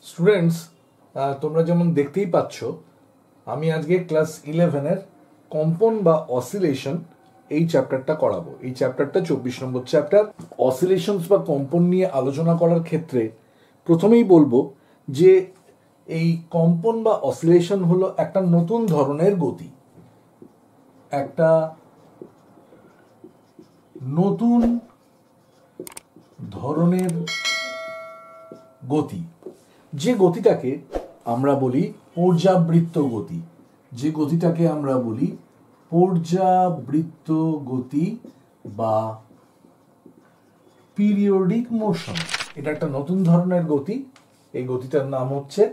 Students, তোমরা যেমন দেখতেই পাচ্ছ, আমি আজকে ক্লাস 11-এর কম্পন বা অসিলেশন এই চ্যাপ্টারটা করাবো। এই চ্যাপ্টারটা 24 নম্বর চ্যাপ্টার। অসিলেশনস বা কম্পন নিয়ে আলোচনা করার ক্ষেত্রে প্রথমেই বলবো যে এই কম্পন বা অসিলেশন হলো একটা নতুন ধরনের গতি, একটা নতুন ধরনের গতি, যে গতিটাকে আমরা বলি পর্যাবৃত্ত গতি, যে গতিটাকে আমরা বলি পর্যাবৃত্ত গতি বা পিরিয়ডিক মোশন। এটা একটা নতুন ধরনের গতি। এই গতিটার নাম হচ্ছে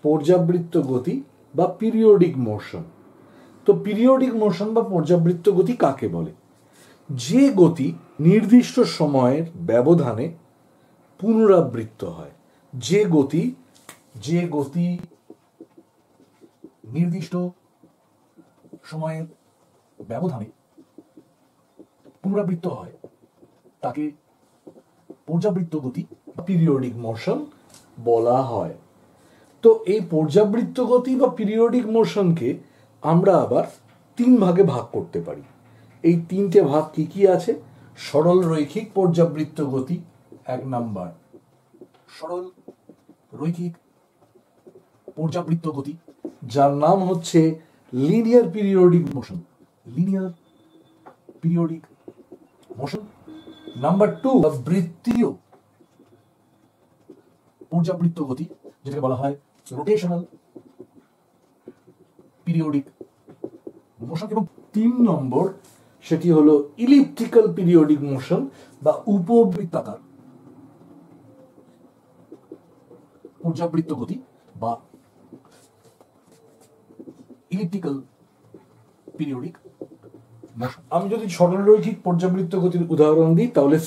পর্যাবৃত্ত গতি বা পিরিয়ডিক মোশন। তো পিরিয়ডিক মোশন বা পর্যাবৃত্ত গতি কাকে বলে? যে গতি নির্দিষ্ট সময়ের ব্যবধানে পুনরাবৃত্ত হয়, যে গতি নির্দিষ্ট সময়ের ব্যবধানে পুনরাবৃত্ত হয় তাকে পর্যাবৃত্ত গতি পিরিয়ডিক মোশন বলা হয়। তো এই পর্যাবৃত্ত গতি বা পিরিয়ডিক মোশনকে আমরা আবার তিন ভাগে ভাগ করতে পারি। এই তিনটে ভাগ কি কি আছে? সরল রৈখিক পর্যাবৃত্ত গতি এক নাম্বার, সরল রৈখিক পর্যাবৃত্ত গতি যার নাম হচ্ছে linear periodic motion, linear periodic motion. Number 2, বৃত্তীয় পর্যাবৃত্ত গতি, যেটাকে বলা হয় রোটেশনাল পিরিয়ডিক মোশন। এবং 3 নম্বর, সেটি হলো ইলিপ্টিক্যাল পিরিয়ডিক মোশন বা উপবৃত্তাকার পর্যাবৃত্ত গতি বা ইলিপ্টিক্যাল পিরিয়ডিক মোশন। আমি যদি সরলরৈখিক পর্যাবৃত্ত গতির উদাহরণ দিই, তাহলে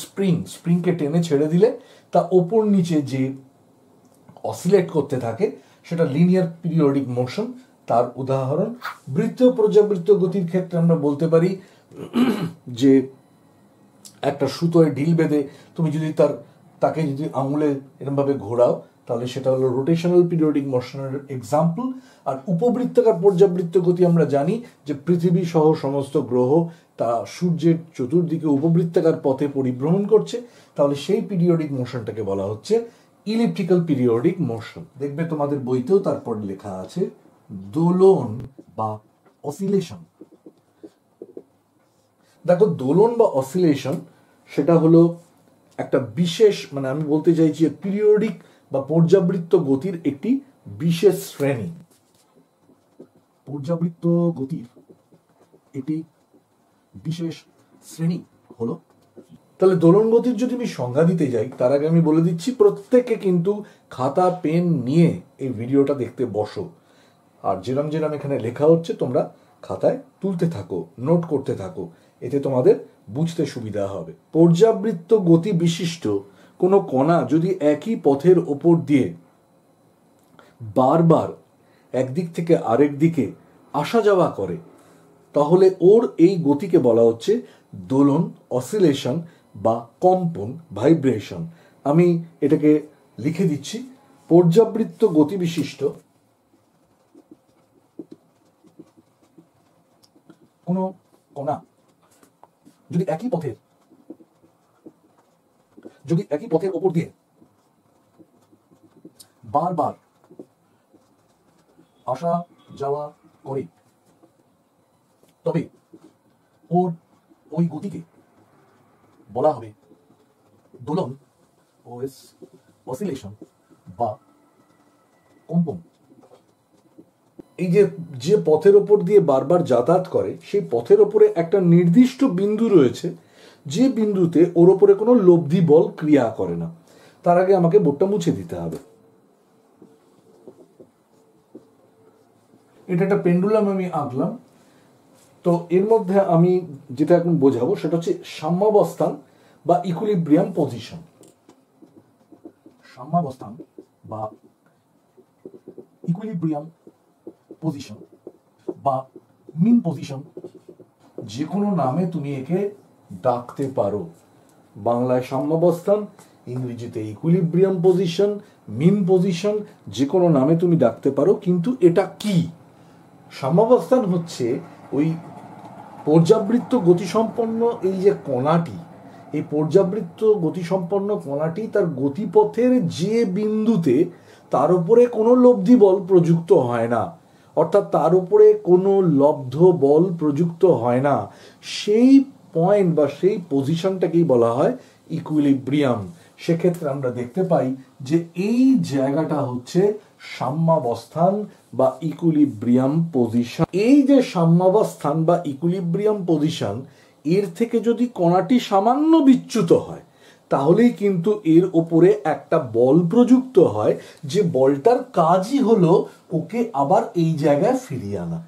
স্প্রিংকে টেনে ছেড়ে দিলে তা ওপর নিচে যে অসিলেট করতে থাকে সেটা লিনিয়ার পিরিয়ডিক মোশন, তার উদাহরণ। বৃত্তীয় পর্যাবৃত্ত গতির ক্ষেত্রে আমরা বলতে পারি যে একটা সুতোয় ঢিল বেঁধে তুমি যদি তাকে যদি আঙুলে এরকম ভাবে ঘোরাও, তাহলে সেটা হলো রোটেশনাল পিরিয়ডিক মোশনের এক্সাম্পল। আর উপবৃত্তাকার পর্যাবৃত্ত গতি আমরা জানি যে পৃথিবী সহ সমস্ত গ্রহ তা সূর্যের চতুর্দিকে উপবৃত্তাকার পথে পরিভ্রমণ করছে, তাহলে সেই পিরিয়ডিক মোশনটাকে বলা হচ্ছে ইলিপ্টিক্যাল পিরিয়ডিক মোশন। দেখবে তোমাদের বইতেও তারপর লেখা আছে দোলন বা অসিলেশন। দেখো, দোলন বা অসিলেশন সেটা হলো একটা বিশেষ, মানে আমি বলতে চাইছি পিরিয়ডিক বা পর্যাবৃত্ত গতির একটি বিশেষ শ্রেণী। পর্যাবৃত্ত গতির একটি বিশেষ শ্রেণী হলো। তাহলে দোলন গতির যদি আমি সংজ্ঞা দিতে যাই, তার আগে আমি বলে দিচ্ছি প্রত্যেকে কিন্তু খাতা পেন নিয়ে এই ভিডিওটা দেখতে বসো, আর যেরম যেরম এখানে লেখা হচ্ছে তোমরা খাতায় তুলতে থাকো, নোট করতে থাকো, এতে তোমাদের বুঝতে সুবিধা হবে। পর্যাবৃত্ত গতি বিশিষ্ট কোনো কণা যদি একই পথের ওপর দিয়ে বারবার একদিক থেকে আরেক দিকে আসা যাওয়া করে, তাহলে ওর এই গতিকে বলা হচ্ছে দোলন, অসিলেশন বা কম্পন, ভাইব্রেশন। আমি এটাকে লিখে দিচ্ছি। পর্যাবৃত্ত গতি বিশিষ্ট কোন কণা যদি একই পথের ওপর দিয়ে বারবার আসা যাওয়া করে, তবে ওর ওই গতিকে বলা হবে দোলন, অসিলেশন বা কম্পন। এই যে পথের ওপর দিয়ে বারবার যাতায়াত করে, সেই পথের ওপরে একটা নির্দিষ্ট বিন্দু রয়েছে, যে বিন্দুতে ওর ওপরে কোনো লব্ধি বল ক্রিয়া করে না। তার আগে আমাকে বোর্ডটা মুছে দিতে হবে। এটা একটা পেন্ডুলাম আমি আঁকলাম। তো এর মধ্যে আমি যেটা এখন বোঝাবো সেটা হচ্ছে সাম্যাবস্থান বা ইকুইলিব্রিয়াম পজিশন। সাম্যাবস্থান বা ইকুইলিব্রিয়াম পজিশন বা মিন পজিশন, যে কোনো নামে তুমি একে ডাকতে পারো। বাংলায় সাম্যাবস্থান, ইংরেজিতে ইকুইলিব্রিয়াম পজিশন, মিন পজিশন, যে কোনো নামে তুমি ডাকতে পারো। কিন্তু এটা কি? সাম্যাবস্থান হচ্ছে ওই পর্যাবৃত্ত গতিসম্পন্ন এই যে কণাটি, এই পর্যাবৃত্ত গতিসম্পন্ন কণাটি তার গতিপথের যে বিন্দুতে তার উপরে কোনো লব্ধি বল প্রযুক্ত হয় না, অর্থাৎ তার উপরে কোনো লব্ধ বল প্রযুক্ত হয় না, সেই পয়েন্ট বা সেই পজিশনটাকেই বলা হয় ইকুইলিব্রিয়াম। সেক্ষেত্রে আমরা দেখতে পাই যে এই জায়গাটা হচ্ছে সাম্যাবস্থান বা ইকুইলিব্রিয়াম পজিশন। এই যে সাম্যাবস্থান বা ইকুইলিব্রিয়াম পজিশন, এর থেকে যদি কণাটি সামান্য বিচ্যুত হয় তাহলেই কিন্তু এর ওপরে একটা বল প্রযুক্ত হয়, যে বলটার কাজই হলো ওকে আবার এই জায়গায় ফিরিয়ে আনা।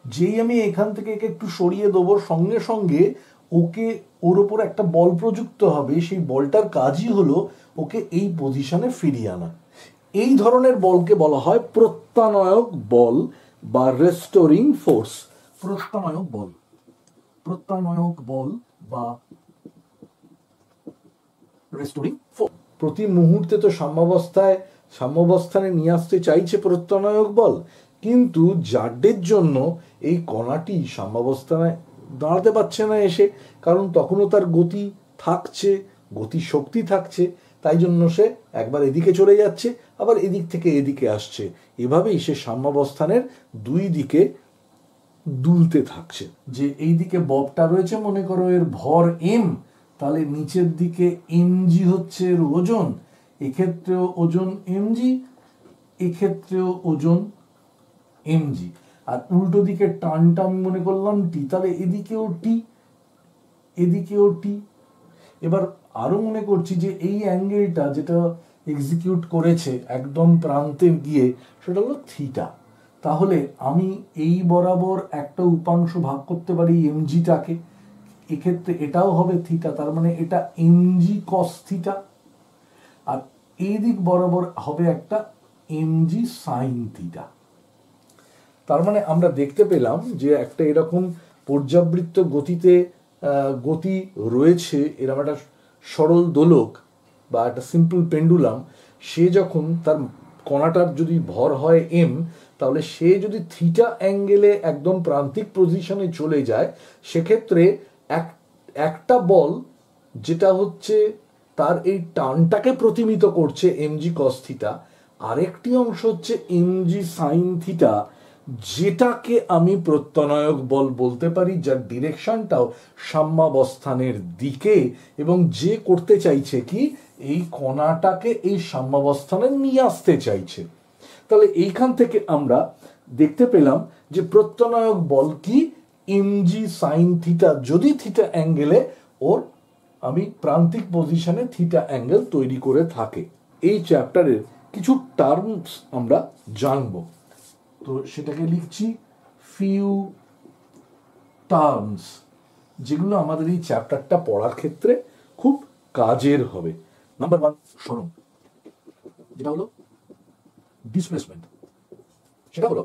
যেই আমি এখান থেকে একে একটু সরিয়ে দেবো, সঙ্গে সঙ্গে ওকে ওর ওপর একটা বল প্রযুক্ত হবে, সেই বলটার কাজই হলো ওকে এই পজিশনে ফিরিয়ে আনা। এই ধরনের বলকে বলা হয় প্রত্যানয়ক বল বা রেস্টোরিং ফোর্স। প্রত্যানয়ক বল, প্রত্যানয়ক বল বা রেস্টোরিং ফোর্স। প্রতি মুহূর্তে তো সাম্যাবস্থানে নিয়ে আসতে চাইছে প্রত্যানয়ক বল, কিন্তু জাড্ডের জন্য এই কণাটি সাম্যাবস্থানে দাঁড়াতে পারছে না এসে, কারণ তখনও তার গতি থাকছে, গতি শক্তি থাকছে, তাই জন্য সে একবার এদিকে চলে যাচ্ছে, আবার এদিক থেকে এদিকে আসছে। এভাবেই সে সাম্যাবস্থানের দুই দিকে দুলতে থাকছে। যে এই দিকে ববটা রয়েছে, মনে করো এর ভর এম, তাহলে নিচের দিকে এমজি হচ্ছে এর ওজন, এক্ষেত্রেও ওজন এমজি, এক্ষেত্রেও ওজন এমজি। আর উল্টো দিকে টানটা আমি মনে করলাম টি, তাহলে এদিকেও টি, এদিকেও টি। এবার আরো মনে করছি যে এই অ্যাঙ্গেলটা যেটা এক্সিকিউট করেছে একদম প্রান্তে গিয়ে, সেটা হলো থিটা। তাহলে আমি এই বরাবর একটা উপাংশ ভাগ করতে পারি এমজিটাকে, এক্ষেত্রে এটাও হবে থিটা, তার মানে এটা এমজি কস থিটা। আর এই দিক বরাবর হবে একটা এমজি সাইন থিটা। তার মানে আমরা দেখতে পেলাম যে একটা এরকম পর্যাবৃত্ত গতিতে গতি রয়েছে, এরকম একটা সরল দোলক বা একটা সিম্পল পেন্ডুলাম, সে যখন তার কণাটার যদি ভর হয় এম, তাহলে সে যদি থিটা অ্যাঙ্গেলে একদম প্রান্তিক পজিশনে চলে যায়, সেক্ষেত্রে একটা বল যেটা হচ্ছে তার এই টানটাকে প্রতিমিত করছে এমজি কস থিটা, আরেকটি অংশ হচ্ছে এমজি সাইন থিটা, যেটাকে আমি প্রত্যনয়ক বল বলতে পারি, যার ডিরেকশনটাও সাম্যাবস্থানের দিকে, এবং যে করতে চাইছে কি এই কণাটাকে এই সাম্যাবস্থানে নিয়ে আসতে চাইছে। তাহলে এইখান থেকে আমরা দেখতে পেলাম যে প্রত্যনয়ক বল কি এমজি সাইন থিটা, যদি থিটা অ্যাঙ্গেলে ওর আমি প্রান্তিক পজিশনে থিটা অ্যাঙ্গেল তৈরি করে থাকে। এই চ্যাপ্টারের কিছু টার্মস আমরা জানবো, তো সেটাকে লিখছি ফিউ টার্মস, যেগুলো আমাদের এই চ্যাপ্টারটা পড়ার ক্ষেত্রে খুব কাজের হবে। নাম্বার 1 সরণ, যেটা হলো ডিসপ্লেসমেন্ট। সেটা হলো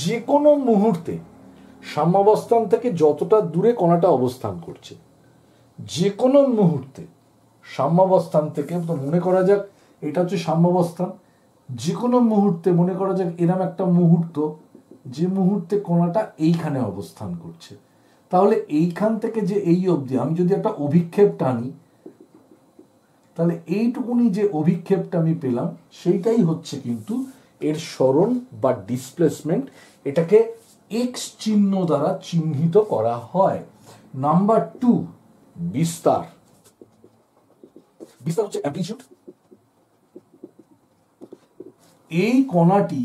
যে কোনো মুহূর্তে সাম্যাবস্থান থেকে যতটা দূরে কণাটা অবস্থান করছে, যে কোনো মুহূর্তে সাম্যাবস্থান থেকে, তো মনে করা যাক এটা হচ্ছে সাম্যাবস্থান, যে কোনো মুহূর্তে মনে করা যাক এরম একটা মুহূর্ত, যে মুহূর্তে কণাটা এইখানে অবস্থান করছে, তাহলে এইখান থেকে যে এই অবধি আমি যদি একটা অভিক্ষেপ টানি, তাহলে এইটুকুনি যে অভিক্ষেপটা আমি পেলাম সেইটাই হচ্ছে কিন্তু এর সরণ বা ডিসপ্লেসমেন্ট। এটাকে এক্স চিহ্ন দ্বারা চিহ্নিত করা হয়। নাম্বার 2 বিস্তার। বিস্তার হচ্ছে অ্যামপ্লিটিউড। এই কণাটি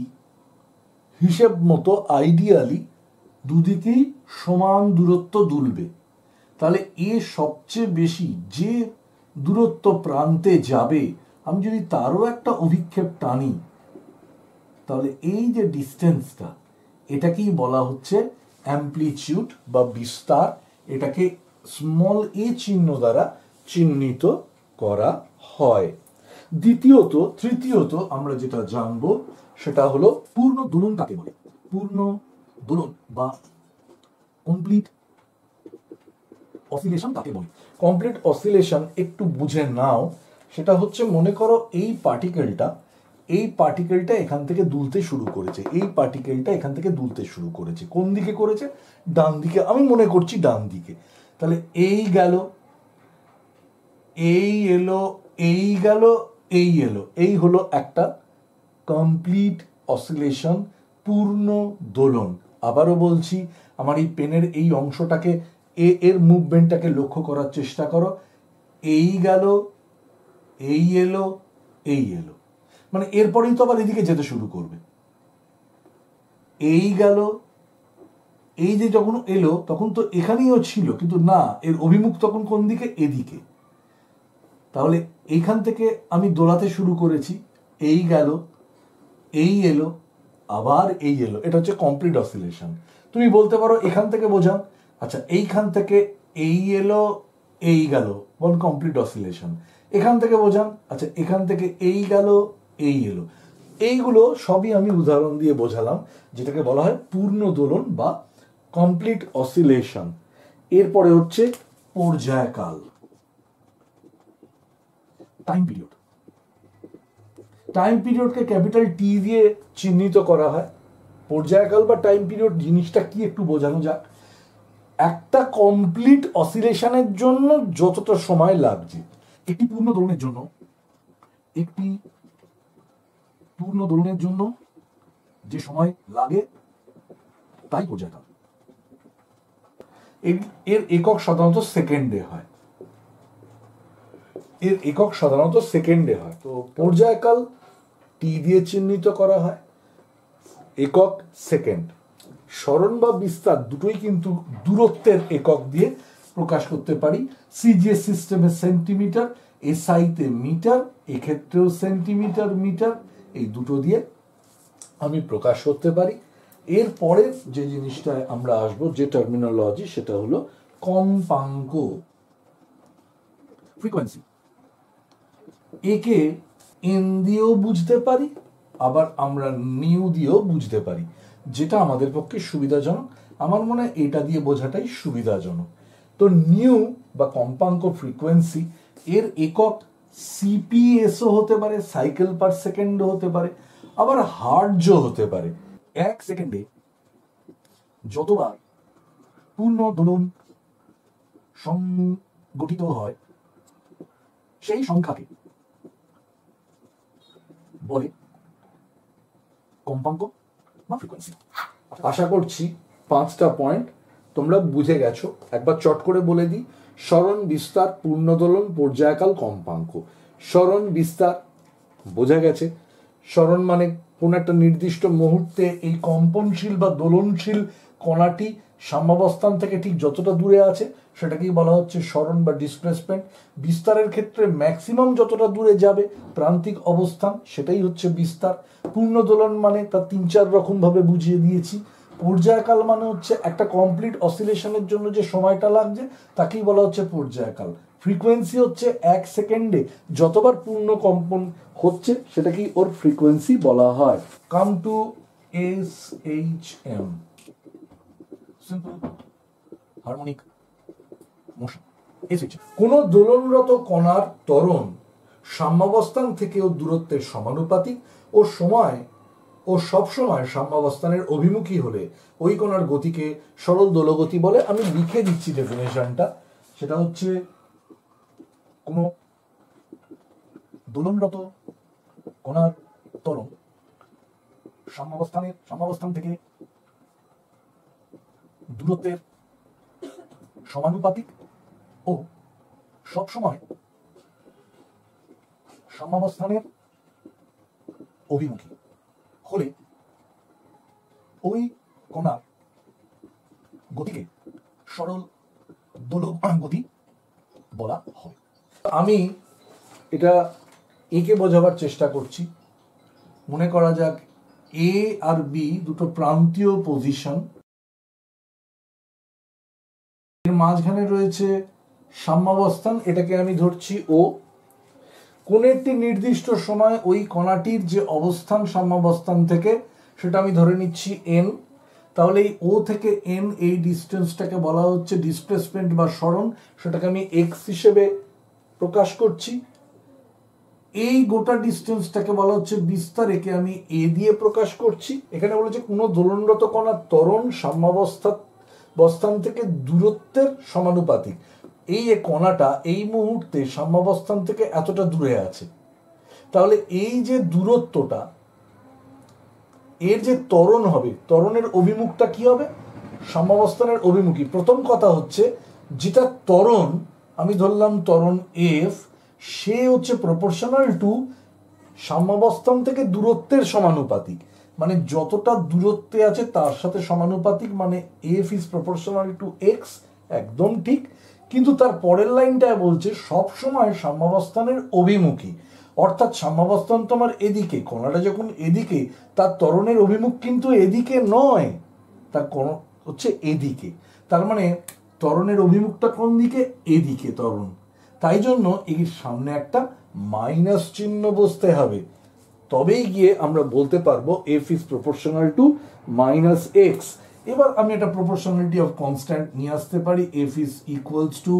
হিসেব মতো আইডিয়ালি দুদিকেই সমান দূরত্ব দুলবে, তাহলে এ সবচেয়ে বেশি যে দূরত্ব প্রান্তে যাবে, আমি যদি তারও একটা অভিক্ষেপ টানি, তাহলে এই যে ডিস্টেন্সটা, এটাকেই বলা হচ্ছে অ্যামপ্লিটিউড বা বিস্তার। এটাকে স্মল এ চিহ্ন দ্বারা চিহ্নিত করা হয়। তৃতীয়ত আমরা যেটা জানবো সেটা হলো পূর্ণ দোলন কাকে বলে। পূর্ণ দোলন বা কমপ্লিট অসিলেশন কাকে বলি? কমপ্লিট অসিলেশন একটু বুঝে নাও। সেটা হচ্ছে, মনে করো এই পার্টিকেলটা এখান থেকে দুলতে শুরু করেছে, এই পার্টিকেলটা এখান থেকে দুলতে শুরু করেছে। কোন দিকে করেছে? ডান দিকে, আমি মনে করছি ডান দিকে। তাহলে এই গেল, এই এলো, এই গেল, এই এলো, এই হলো একটা কমপ্লিট অসিলেশন, পূর্ণ দোলন। আবারও বলছি, আমার এই পেনের এই অংশটাকে, এর মুভমেন্টটাকে লক্ষ্য করার চেষ্টা করো। এই গেল, এই এলো, এই এলো, মানে এরপরেই তো আবার এদিকে যেতে শুরু করবে। এই গেল, এই যে যখন এলো তখন তো এখানেও ছিল, কিন্তু না, এর অভিমুখ তখন কোন দিকে? এদিকে। তাহলে এইখান থেকে আমি দোলাতে শুরু করেছি, এই গেল, এই এলো, আবার এই এলো, এটা হচ্ছে কমপ্লিট অসিলেশন। তুমি বলতে পারো এখান থেকে বোঝাও, আচ্ছা এইখান থেকে এই এলো, এই গেল, বল কমপ্লিট অসিলেশন। এখান থেকে বোঝান, আচ্ছা এখান থেকে এই গেল, এই এলো। এইগুলো সবই আমি উদাহরণ দিয়ে বোঝালাম, যেটাকে বলা হয় পূর্ণ দোলন বা কমপ্লিট অসিলেশন। এরপরে হচ্ছে পর্যায়কাল, টাইম পিরিয়ড। টাইম পিরিয়ডকে ক্যাপিটাল টি দিয়ে চিহ্নিত করা হয়। পর্যায়কাল বা টাইম পিরিয়ড জিনিসটা কি একটু বোঝানো যাক। একটা কমপ্লিট অসিলেশনের জন্য যতটা সময় লাগছে, একটি পূর্ণ দোলনের জন্য যে সময় লাগে তাই পর্যায়কাল। এর একক সাধারণত সেকেন্ডে হয়। তো পর্যায়কাল টি দিয়ে চিহ্নিত করা হয়, একক সেকেন্ড। সরণ বা বিস্তার দুটোই কিন্তু দূরত্বের একক দিয়ে প্রকাশ করতে পারি। সিজিএস সিস্টেমে সেন্টিমিটার, এসআইতে মিটার, এক্ষেত্রেও সেন্টিমিটার মিটার, এই দুটো দিয়ে আমি প্রকাশ করতে পারি। এরপরে যে জিনিসটা আমরা আসবো, যে টার্মিনোলজি, সেটা হলো কম্পাঙ্ক, ফ্রিকোয়েন্সি। একে এন দিয়েও বুঝতে পারি, আবার আমরা নিউ দিয়েও বুঝতে পারি, যেটা আমাদের পক্ষে সুবিধাজনক। আমার মনে হয় এটা দিয়ে বোঝাটাই সুবিধাজনক। তো নিউ বা কম্পাঙ্ক ফ্রিকোয়েন্সি, এর একক সিপিএসও হতে পারে, সাইকেল পার সেকেন্ডও হতে পারে, আবার হার্টজও হতে পারে। এক সেকেন্ডে যতবার পূর্ণ দোলন সংগঠিত হয় সেই সংখ্যাকে বলে কম্পাঙ্ক বা ফ্রিকোয়েন্সি। আশা করছি 5টা পয়েন্ট তোমরা বুঝে গেছো। একবার চট করে বলে দিই, সরণ, বিস্তার, পূর্ণদোলন, পর্যায়কাল, কম্পাঙ্ক। সরণ বিস্তার বোঝা গেছে। সরণ মানে কোন একটা নির্দিষ্ট মুহূর্তে এই কম্পনশীল বা দোলনশীল কণাটি সাম্যাবস্থান থেকে ঠিক যতটা দূরে আছে সেটাকেই বলা হচ্ছে সরণ বা ডিসপ্লেসমেন্ট। বিস্তারের ক্ষেত্রে ম্যাক্সিমাম যতটা দূরে যাবে প্রান্তিক অবস্থান, সেটাই হচ্ছে বিস্তার। পূর্ণ দোলন মানে তার 3-4 রকম ভাবে বুঝিয়ে দিয়েছি। পর্যায়কাল মানে হচ্ছে একটা কমপ্লিট অসিলেশনের জন্য যে সময়টা লাগছে তাকেই বলা হচ্ছে পর্যায়কাল। ফ্রিকোয়েন্সি হচ্ছে 1 সেকেন্ডে যতবার পূর্ণ কম্পন হচ্ছে সেটাকেই ওর ফ্রিকোয়েন্সি বলা হয়। Come to SHM, simple harmonic motion. SHM কোন দোলনরত কণার ত্বরণ সাম্যাবস্থান থেকেও দূরত্বের সমানুপাতিক ও সবসময় সাম্যাবস্থানের অভিমুখী হলে ওই কণার গতিকে সরল দোলগতি বলে। আমি লিখে দিচ্ছি ডেফিনেশনটা, সেটা হচ্ছে কোন দোলনরত কণার ত্বরণ সাম্যাবস্থান থেকে দূরত্বের সমানুপাতিক ও সবসময় সাম্যাবস্থানের অভিমুখী হলে ওই কণার গতিকে সরল দোলগতি বলা হয়। আমি এটা একে বোঝাবার চেষ্টা করছি। মনে করা যাক এ আর বি দুটো প্রান্তীয় পজিশন, এর মাঝখানে রয়েছে সাম্যাবস্থান, এটাকে আমি ধরছি ও। কোন একটি নির্দিষ্ট সময় ওই কণাটির যে অবস্থান সাম্যাবস্থান থেকে সেটা আমি ধরে নিচ্ছি এন। তাহলে এই ও থেকে এন এই ডিস্টেন্সটাকে বলা হচ্ছে ডিসপ্লেসমেন্ট বা সরণ, সেটাকে আমি এক্স হিসেবে প্রকাশ করছি। এই গোটা ডিস্টেন্সটাকে বলা হচ্ছে বিস্তার, একে আমি এ দিয়ে প্রকাশ করছি। এখানে বলেছে কোনো দোলনরত কণার ত্বরণ সাম্যাবস্থান থেকে দূরত্বের সমানুপাতিক। এই যে কণাটা এই মুহূর্তে সাম্যাবস্থান থেকে এতটা দূরে আছে, তাহলে এই যে দূরত্বটা, এর যে ত্বরণ হবে, ত্বরণের অভিমুখটা কি হবে? সাম্যাবস্থানের অভিমুখী। প্রথম কথা হচ্ছে যেটা ত্বরণ, আমি ধরলাম ত্বরণ এফ, সে হচ্ছে প্রপোর্শনাল টু সাম্যাবস্থান থেকে দূরত্বের সমানুপাতিক, মানে যতটা দূরত্বে আছে তার সাথে সমানুপাতিক, মানে F is proportional to x. একদম ঠিক। কিন্তু তার পরের লাইনটায় বলছে সবসময় সাম্যাবস্থানের অভিমুখী, অর্থাৎ সাম্যাবস্থান তো আমার এদিকে, কণাটা যখন এদিকে, তার ত্বরণের অভিমুখ কিন্তু এদিকে নয়, তার কোণ হচ্ছে এদিকে। তার মানে ত্বরণের অভিমুখটা কোন দিকে? এদিকে ত্বরণ। তাই জন্য এর সামনে একটা মাইনাস চিহ্ন বসতে হবে, তবেই গিয়ে আমরা বলতে পারবো F is proportional to minus x. এবার আমি একটা প্রপোর্শনালিটি অফ কনস্ট্যান্ট নিয়ে আসতে পারি, F is equals to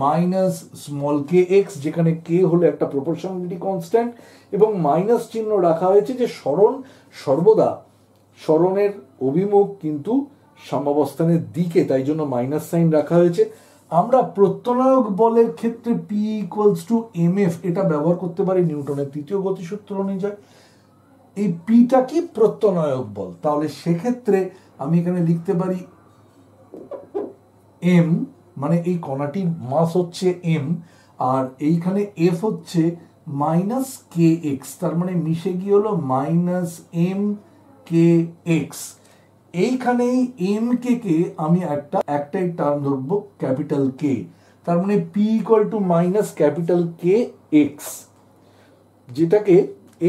minus small K x, যেখানে কে হলো একটা প্রপোর্শনালিটি কনস্ট্যান্ট, এবং মাইনাস চিহ্ন রাখা হয়েছে যে সরণ সর্বদা সরণের অভিমুখ কিন্তু সাম্যাবস্থানের দিকে, তাই জন্য মাইনাস সাইন রাখা হয়েছে। আমরা প্রত্যনায়ক বলের ক্ষেত্রে P equals to M F এটা ব্যবহার করতে পারি নিউটনের তৃতীয় গতিসূত্র অনুযায়ী। এই পিটা কি? প্রত্যনায়ক বল। তাহলে সেক্ষেত্রে আমি এখানে লিখতে পারি এম, মানে এই কণাটির মাস হচ্ছে এম, আর এইখানে এফ হচ্ছে মাইনাস কে এক্স, তার মানে মিশে গিয়ে হলো মাইনাস এম কে এক্স। এইখানে এম কে কে আমি একটাই টার্ম ধরবো ক্যাপিটাল কে, তার মানে P equal to minus capital K x, যেটাকে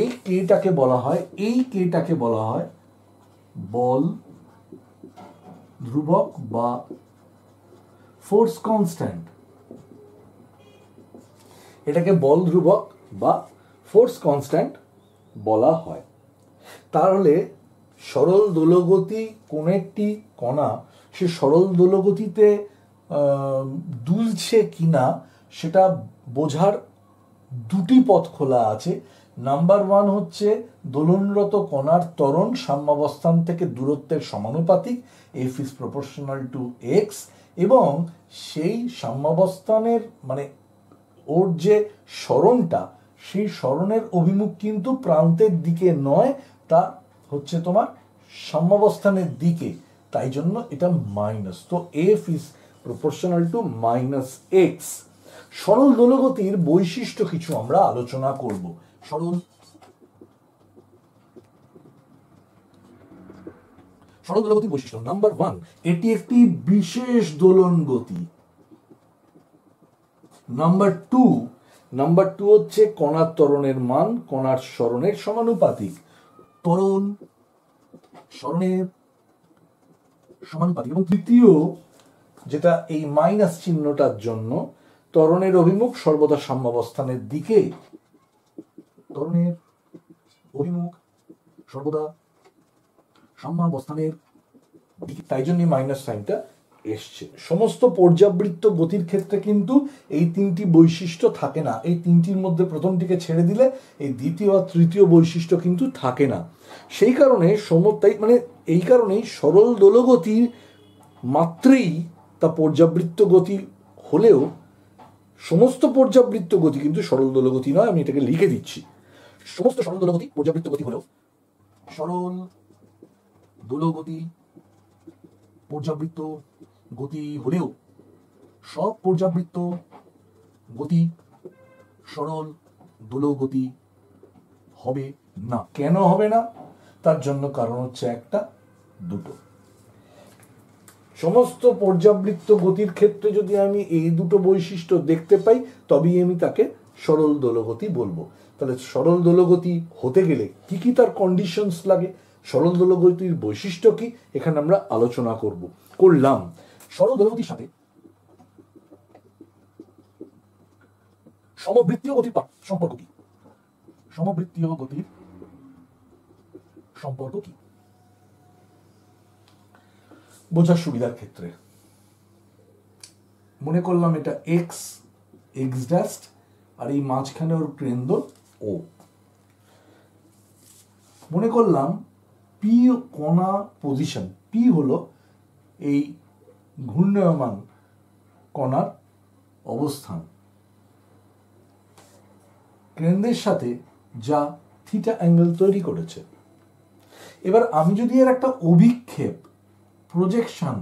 এই কেটাকে বলা হয়, এই কেটাকে বলা হয় বল ধ্রুবক বা ফোর্স কনস্ট্যান্ট। এটাকে বল ধ্রুবক বা ফোর্স কনস্ট্যান্ট বলা হয়। তাহলে সরল দোলগতি কোন একটি কণা সে সরল দোলগতিতে দুলছে কিনা সেটা বোঝার দুটি পথ খোলা আছে। নাম্বার ওয়ান হচ্ছে দোলনরত কণার ত্বরণ সাম্যাবস্থান থেকে দূরত্বের সমানুপাতিক, F is proportional to x, এবং সেই সাম্যাবস্থানের মানে ওর যে সরণটা, সেই সরণের অভিমুখ কিন্তু প্রান্তের দিকে নয়, তা হচ্ছে তোমার সাম্যাবস্থানের দিকে, তাই জন্য এটা মাইনাস। তো F is proportional to minus x. সরল দোলগতির বৈশিষ্ট্য কিছু আমরা আলোচনা করব। সরল দোলগতির বৈশিষ্ট্য নাম্বার ওয়ান, এটি একটি বিশেষ দোলন গতি। নাম্বার টু হচ্ছে কণার ত্বরণের মান কণার সরণের সমানুপাতিক। ত্বরণ সরণের সমানুপাতিক। এবং তৃতীয়, যেটা এই মাইনাস চিহ্নটার জন্য, ত্বরণের অভিমুখ সর্বদা সাম্যাবস্থানের দিকে। ত্বরণের অভিমুখ সর্বদা সাম্যাবস্থানের দিকে, তাই জন্য মাইনাস সাইনটা এসছে। সমস্ত পর্যাবৃত্ত গতির ক্ষেত্রে কিন্তু এই তিনটি বৈশিষ্ট্য থাকে না। এই তিনটির মধ্যে প্রথমটিকে ছেড়ে দিলে এই দ্বিতীয় আর তৃতীয় বৈশিষ্ট্য কিন্তু থাকে না। সেই কারণে এই কারণেই সরল দোলগতি মাত্রেই তা পর্যাবৃত্ত গতি হলেও সমস্ত পর্যাবৃত্ত গতি কিন্তু সরল দোলগতি নয়। আমি এটাকে লিখে দিচ্ছি, সমস্ত সরল দোলগতি পর্যাবৃত্ত গতি হলেও সরল দোলগতি পর্যাবৃত্ত গতি হলেও সব পর্যাবৃত্ত গতি সরল দোলগতি হবে না। কেন হবে না? তার জন্য কারণ হচ্ছে একটা দুটো। সমস্ত পর্যাবৃত্ত গতির ক্ষেত্রে যদি আমি এই দুটো বৈশিষ্ট্য দেখতে পাই, তবেই আমি তাকে সরল দোলগতি বলবো। তাহলে সরল দোলগতি হতে গেলে কি কি তার কন্ডিশনস লাগে, সরল দোলগতির বৈশিষ্ট্য কি, এখানে আমরা আলোচনা করলাম। সরল দোলগতির সাথে সমবৃত্তীয় গতির সম্পর্ক কি? সমবৃত্তীয় গতির সম্পর্ক কি? বোঝার সুবিধার ক্ষেত্রে মনে করলাম এটা এক্স এক্স ড্যাশ, আর এই মাঝখানে ওর কেন্দ্র ও। মনে করলাম পি কণা পজিশন, পি হলো এই ঘূর্ণায়মান কণার অবস্থান কেন্দ্রের সাথে যা থিটা অ্যাঙ্গেল তৈরি করেছে। এবার আমি যদি এর একটা অভিক্ষেপ প্রজেকশন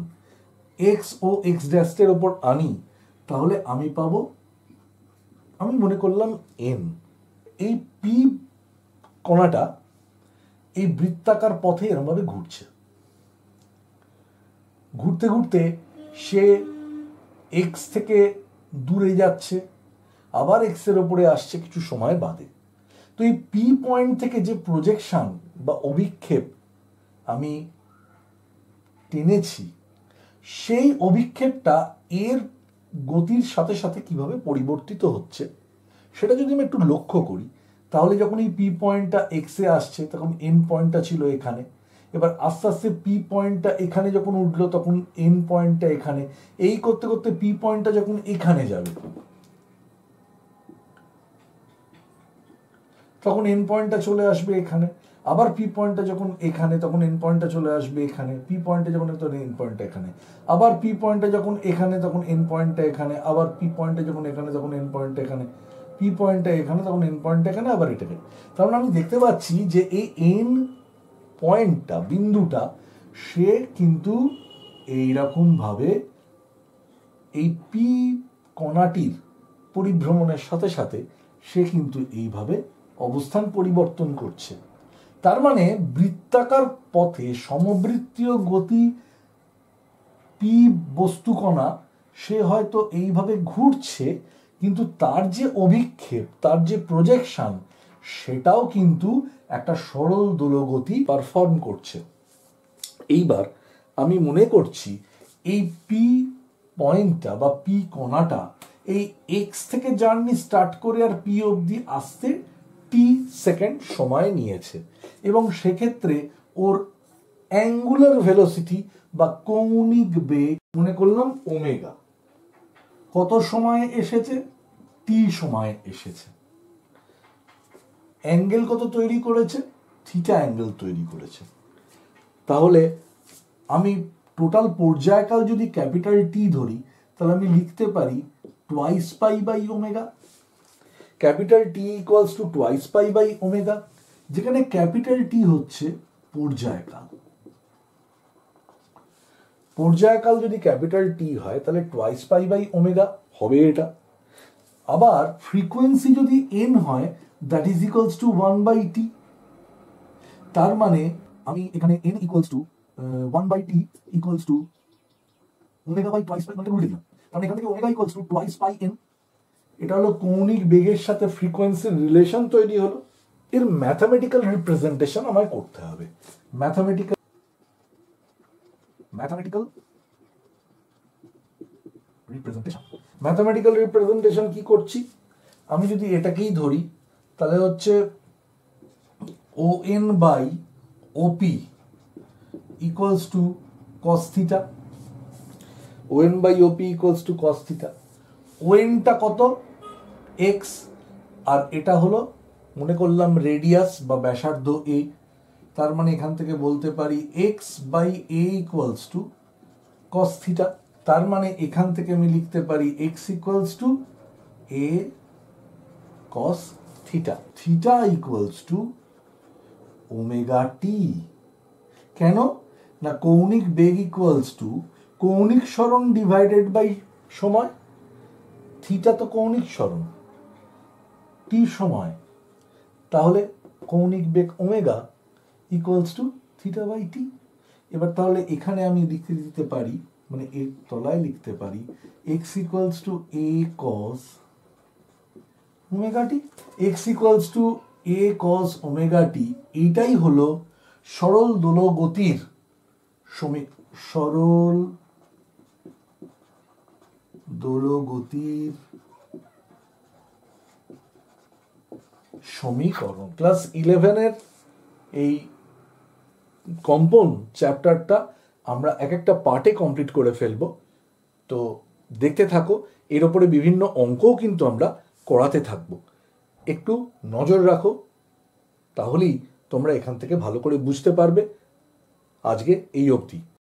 এক্স ও এক্স ড্যাশের ওপর আনি, তাহলে আমি পাবো, আমি মনে করলাম এন, এই পি কণাটা এই বৃত্তাকার পথে এরমভাবে ঘুরছে, ঘুরতে ঘুরতে সে এক্স থেকে দূরে যাচ্ছে, আবার এক্স এর ওপরে আসছে কিছু সময় বাদে। তো এই পি পয়েন্ট থেকে যে প্রজেকশন বা অভিক্ষেপ আমি টেনেছি, সেই অভিক্ষেপটা এর গতির সাথে সাথে কিভাবে পরিবর্তিত হচ্ছে সেটা যদি আমি একটু লক্ষ্য করি, তাহলে যখন এই পি পয়েন্টটা এক্সে আসছে তখন এন পয়েন্টটা ছিল এখানে, এবার আস্তে আস্তে পি পয়েন্টটা এখানে যখন উঠলো তখন এন পয়েন্টটা এখানে, এই করতে করতে পি পয়েন্টটা যখন এখানে যাবে তখন এন পয়েন্টটা চলে আসবে এখানে, আবার পি পয়েন্টটা যখন এখানে তখন এন পয়েন্টটা চলে আসবে এখানে, পি পয়েন্টে যখন এন পয়েন্টটা এখানে, আবার পি পয়েন্টটা যখন এখানে তখন এন পয়েন্টটা এখানে, আবার পি পয়েন্টে যখন এখানে তখন এন পয়েন্টটা এখানে, পি পয়েন্টটা এখানে তখন এন পয়েন্টটা এখানে, আবার এটাকে। তার মানে আমি দেখতে পাচ্ছি যে এই এন পয়েন্টটা বিন্দুটা সে কিন্তু এইরকম ভাবে এই পি কণাটির পরিভ্রমণের সাথে সাথে সে কিন্তু এইভাবে অবস্থান পরিবর্তন করছে। তার মানে বৃত্তাকার পথে সমবৃত্তীয় গতি পি বস্তুকণা সে হয়তো এইভাবে ঘুরছে, কিন্তু তার যে অভিক্ষেপ, তার যে প্রজেকশন, সেটাও কিন্তু একটা সরল দোলগতি পারফর্ম করছে। এইবার আমি মনে করছি এই পি পয়েন্টটা বা পি কণাটা এই এক্স থেকে জার্নি স্টার্ট করে আর পি অবধি আসতে টি সেকেন্ড সময় নিয়েছে, এবং সেক্ষেত্রে ওর অ্যাঙ্গুলার ভেলোসিটি বা কৌণিক বেগ মনে করলাম ওমেগা কত সময়ে এসেছে, টি সময়ে এসেছে। অ্যাঙ্গেল কত তৈরি করেছে, থিটা অ্যাঙ্গেল তৈরি করেছে। তাহলে আমি টোটাল পর্যায়কাল যদি ক্যাপিটাল টি ধরি, তাহলে আমি লিখতে পারি twice pi by omega, capital T equals to twice pi by omega, যেখানে ক্যাপিটাল টি হচ্ছে পর্যায়কাল। পর্যায়কাল যদি ক্যাপিটাল টি হয় তাহলে টুয়াইস পাই বাই ওমেগা হবে এটা। আবার ফ্রিকোয়েন্সি যদি এন হয়, that is equals to 1/t। তার মানে আমি এখানে n equals to 1/t equals to omega by twice pi, মানে উল্টে দিলাম, কারণ এখান থেকে omega equals to twice pi n। এটা হলো কৌণিক বেগের সাথে ফ্রিকোয়েন্সির রিলেশন তৈরি হলো। এর ম্যাথামেটিক্যাল রিপ্রেজেন্টেশন আমায় করতে হবে। ম্যাথামেটিক্যাল রিপ্রেজেন্টেশন কি করছি, আমি যদি এটাকেই ধরি তাহলে হচ্ছে ON by OP equals to cos theta, ON by OP equals to cos theta. ON-টা কত, x, আর এটা হলো মনে করলাম রেডিয়াস বা ব্যাসার্ধ a। তার মানে এখান থেকে বলতে পারি x by a equals to cos theta. তার মানে এখান থেকে আমি লিখতে পারি x equals to a cos theta, theta equals to omega T. কেন না, কৌণিক বেগ ইকুয়ালস টু কৌণিক সরণ ডিভাইডেড বাই সময়। থিটা তো কৌণিক সরণ, টি সময়, তাহলে কৌণিক বেগ omega equals to theta by T. এবার তাহলে এখানে আমি লিখতে দিতে পারি, মানে এর তলায় লিখতে পারি x equals to a cos omega T, x equals to a cos omega T. এইটাই হলো সরল দোলগতির সরল দোলগতির সমীকরণ। ক্লাস 11-এর এই কম্পন চ্যাপ্টারটা আমরা এক একটা পার্টে কমপ্লিট করে ফেলবো। তো দেখতে থাকো, এর ওপরে বিভিন্ন অঙ্কও কিন্তু আমরা করাতে থাকবো। একটু নজর রাখো, তাহলেই তোমরা এখান থেকে ভালো করে বুঝতে পারবে। আজকে এই অবধি।